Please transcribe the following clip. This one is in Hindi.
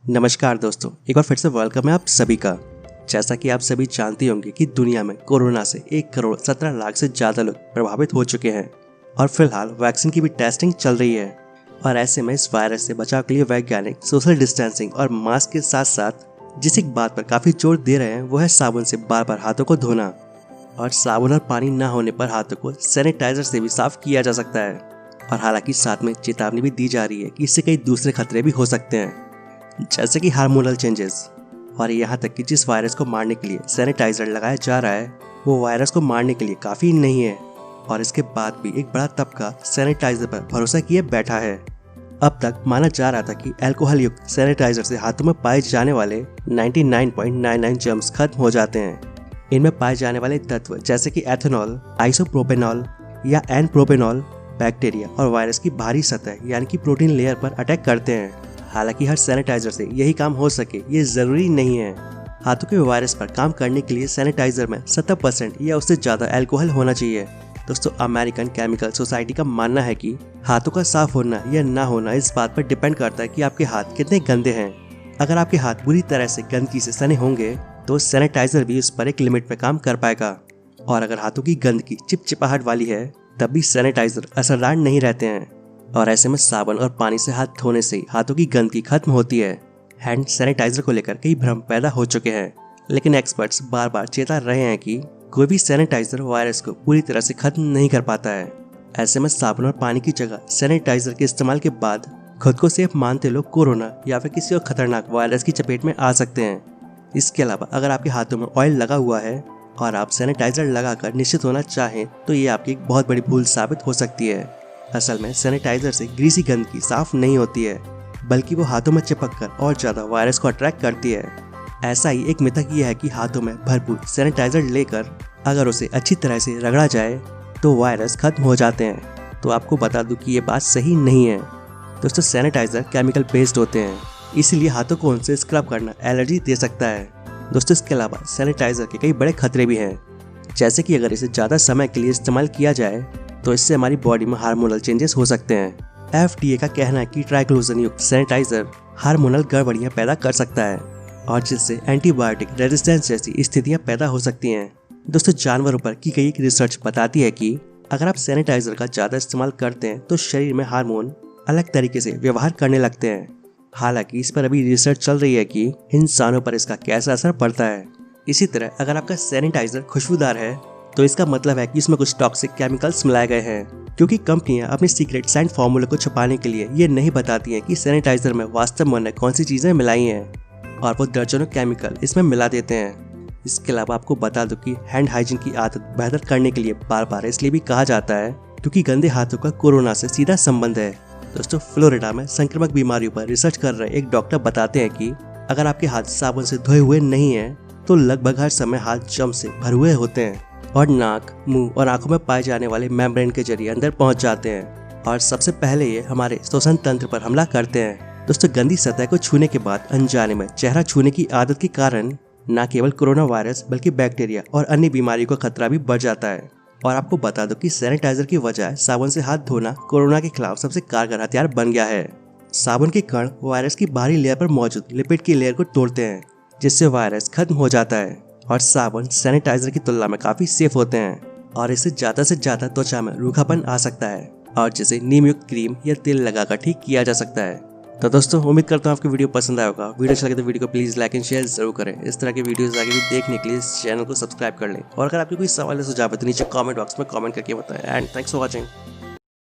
नमस्कार दोस्तों, एक बार फिर से वेलकम है आप सभी का। जैसा कि आप सभी जानते होंगे कि दुनिया में कोरोना से 1,17,00,000 से ज़्यादा लोग प्रभावित हो चुके हैं और फिलहाल वैक्सीन की भी टेस्टिंग चल रही है। और ऐसे में इस वायरस से बचाव के लिए वैज्ञानिक सोशल डिस्टेंसिंग और मास्क के साथ साथ जिस एक बात पर काफ़ी जोर दे रहे हैं वो है साबुन से बार बार हाथों को धोना। और साबुन और पानी न होने पर हाथों को सैनिटाइजर से भी साफ किया जा सकता है। और हालांकि साथ में चेतावनी भी दी जा रही है कि इससे कई दूसरे खतरे भी हो सकते हैं, जैसे कि हार्मोनल चेंजेस। और यहाँ तक कि जिस वायरस को मारने के लिए सैनिटाइजर लगाया जा रहा है वो वायरस को मारने के लिए काफ़ी नहीं है। और इसके बाद भी एक बड़ा तबका सैनिटाइजर पर भरोसा किए बैठा है। अब तक माना जा रहा था कि अल्कोहल युक्त सैनिटाइजर से हाथों में पाए जाने वाले 99.99 जर्म्स खत्म हो जाते हैं। इनमें पाए जाने वाले तत्व जैसे कि एथेनॉल, आइसोप्रोपेनॉल या एन प्रोपेनॉल बैक्टीरिया और वायरस की बाहरी सतह यानी कि प्रोटीन लेयर पर अटैक करते हैं। हालांकि हर सैनिटाइजर से यही काम हो सके ये जरूरी नहीं है। हाथों के वायरस पर काम करने के लिए सैनिटाइजर में 70% या उससे ज़्यादा अल्कोहल होना चाहिए। दोस्तों, अमेरिकन केमिकल सोसाइटी का मानना है कि हाथों का साफ होना या ना होना इस बात पर डिपेंड करता है कि आपके हाथ कितने गंदे हैं। अगर आपके हाथ बुरी तरह से गंदगी से सने होंगे तो सैनिटाइजर भी उस पर एक लिमिट में काम कर पाएगा। और अगर हाथों की गंदगी चिपचिपाहट वाली है तब भी सैनिटाइजर असरदार नहीं रहते हैं। और ऐसे में साबुन और पानी से हाथ धोने से हाथों की गंदगी खत्म होती है। हैंड सैनिटाइजर को लेकर कई भ्रम पैदा हो चुके हैं, लेकिन एक्सपर्ट्स बार बार चेता रहे हैं कि कोई भी सैनिटाइजर वायरस को पूरी तरह से खत्म नहीं कर पाता है। ऐसे में साबुन और पानी की जगह सैनिटाइजर के इस्तेमाल के बाद खुद को सेफ मानते लोग कोरोना या फिर किसी और खतरनाक वायरस की चपेट में आ सकते हैं। इसके अलावा अगर आपके हाथों में ऑयल लगा हुआ है और आप सैनिटाइजर लगाकर निश्चित होना चाहें तो ये आपकी एक बहुत बड़ी भूल साबित हो सकती है। असल में सैनिटाइजर से ग्रीसी गंदगी साफ नहीं होती है, बल्कि वो हाथों में चिपककर और ज़्यादा वायरस को अट्रैक्ट करती है। ऐसा ही एक मिथक ये है कि हाथों में भरपूर सैनिटाइजर लेकर अगर उसे अच्छी तरह से रगड़ा जाए तो वायरस खत्म हो जाते हैं। तो आपको बता दूं कि ये बात सही नहीं है। दोस्तों, सैनिटाइजर केमिकल बेस्ड होते हैं, इसीलिए हाथों को उनसे स्क्रब करना एलर्जी दे सकता है। दोस्तों, इसके अलावा सैनिटाइजर के कई बड़े खतरे भी हैं, जैसे कि अगर इसे ज़्यादा समय के लिए इस्तेमाल किया जाए तो इससे हमारी बॉडी में हार्मोनल चेंजेस हो सकते हैं। FDA का कहना है कि ट्राइक्लोजन युक्त सैनिटाइजर हार्मोनल गड़बड़ियां पैदा कर सकता है और जिससे एंटीबायोटिक रेजिस्टेंस जैसी स्थितियां पैदा हो सकती हैं। दोस्तों, जानवरों पर की गई एक रिसर्च बताती है कि अगर आप सैनिटाइजर का ज़्यादा इस्तेमाल करते हैं तो शरीर में हार्मोन अलग तरीके से व्यवहार करने लगते हैं। हालांकि इस पर अभी रिसर्च चल रही है कि इंसानों पर इसका कैसा असर पड़ता है। इसी तरह अगर आपका सैनिटाइजर खुशबूदार है तो इसका मतलब है कि इसमें कुछ टॉक्सिक केमिकल्स मिलाए गए हैं, क्योंकि कंपनियां अपने सीक्रेट सेंट फार्मूले को छुपाने के लिए ये नहीं बताती हैं कि सैनिटाइजर में वास्तव में उन्होंने कौन सी चीज़ें मिलाई हैं और वो दर्जनों केमिकल इसमें मिला देते हैं। इसके अलावा आपको बता दूं कि हैंड हाइजीन की आदत बेहतर करने के लिए बार बार इसलिए भी कहा जाता है क्योंकि गंदे हाथों का कोरोना से सीधा संबंध है। दोस्तों, फ्लोरिडा में संक्रामक बीमारियों पर रिसर्च कर रहे एक डॉक्टर बताते हैं कि अगर आपके हाथ साबुन से धोए हुए नहीं है तो लगभग हर समय हाथ जम से भरे हुए होते हैं और नाक, मुंह और आंखों में पाए जाने वाले मेम्ब्रेन के जरिए अंदर पहुंच जाते हैं और सबसे पहले ये हमारे श्वसन तंत्र पर हमला करते हैं। दोस्तों, गंदी सतह को छूने के बाद अनजाने में चेहरा छूने की आदत के कारण न केवल कोरोना वायरस बल्कि बैक्टीरिया और अन्य बीमारियों का खतरा भी बढ़ जाता है। और आपको बता दो कि सैनिटाइजर की वजह साबुन से हाथ धोना कोरोना के खिलाफ सबसे कारगर हथियार बन गया है। साबुन के कण वायरस की बाहरी लेयर पर मौजूद लिपिड की लेयर को तोड़ते हैं, जिससे वायरस खत्म हो जाता है। और साबुन सैनिटाइजर की तुलना में काफी सेफ होते हैं और इससे ज्यादा त्वचा में रूखापन आ सकता है और जिसे नीम युक्त क्रीम या तेल लगाकर ठीक किया जा सकता है। तो दोस्तों, उम्मीद करता हूँ आपको वीडियो पसंद आया होगा। वीडियो अच्छा लगे तो वीडियो को प्लीज लाइक एंड शेयर जरूर करें। इस तरह के वीडियोस आगे भी देखने के लिए इस चैनल को सब्सक्राइब कर लें और अगर आपके कोई सवाल या सुझाव है तो नीचे कमेंट बॉक्स में कमेंट करके बताएं। And thanks for watching.